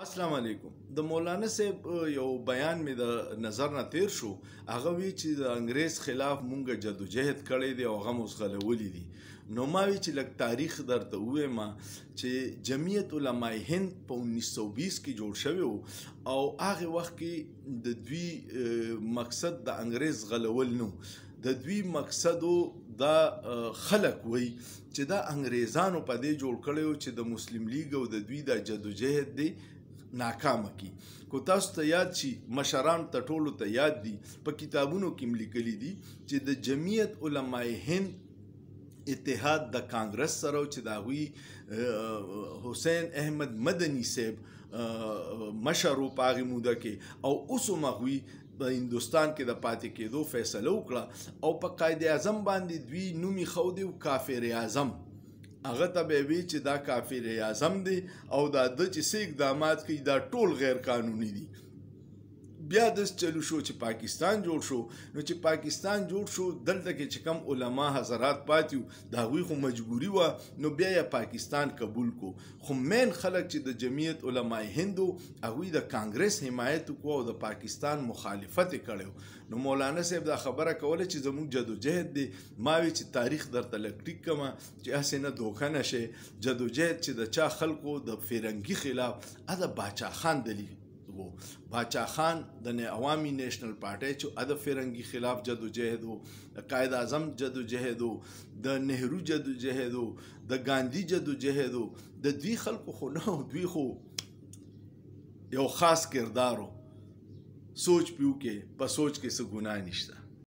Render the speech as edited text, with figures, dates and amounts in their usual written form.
السلام علیکم د مولانا صاحب یو بیان می د نظر نه تیر شو هغه وی چې د انګریز خلاف مونږ جدوجہد کړی دی او هغه موږ غلولی دي نو ما وی چې لږ تاریخ درته ووایم چې جمعیت علماء هند په 1920 کې جوړ شوی او هغه وخت کې د دوی مقصد د انګریز غلول نو د دوی مقصد دا خلق وی چې دا انګریزانو په دې جوړ کړی چې د مسلم لیگ او د دوی د جدوجہد دی ناکامه کی کو تاسو ته یاد شي مشران ته ټولو ته یاد دي په کتابونو کې لیکلي دي چې د جمعیت علماء هند اتحاد د کانګرس سره چې د هغوی حسین احمد مدني صاحب مشر په هغې موده کې او اوس هم هغوی په هندوستان کې د پاتې کېدو فیصله وکړه او په قائد اعظم باندې دوی نوم یې ښودی کافر اعظم هغه ته به وی چې دا کافر اعظم دی او دا د چې څه اقدامات کوي دا ټول غیر قانوني دي بیا داس چلو شو چې پاکستان جوړ شو نو چې پاکستان جوړ شو دلته کې چې کم علما حضرات پاتیو د هغوی خو مجبوري وه نو بیا یې پاکستان قبول کو خو مین خلک چې د جمعیت علماء هندو هغوی د کانګرس حمایت وکړو او د پاکستان مخالفت یې کړی نو مولانا صاحب دا خبره کوله چې زموږ جدوجہد دی ما وی چې تاریخ درته لږ ټیک کړمه چې هسې نه دوکه نه شي جدوجہد چې د چا خلکو د فرنګي خلاف د باچا خان دلیل باچا خان د عوامی نیشنل پارټي چې د فرنګي خلاف جدوجہد وو د قائد اعظم جدوجہد وو د نهرو جدوجہد وو د ګاندھی جدوجہد وو د دوی خلکو خو نه دوی خو یو خاص کردار سوچ پیو کې په سوچ کې څه ګناه نشته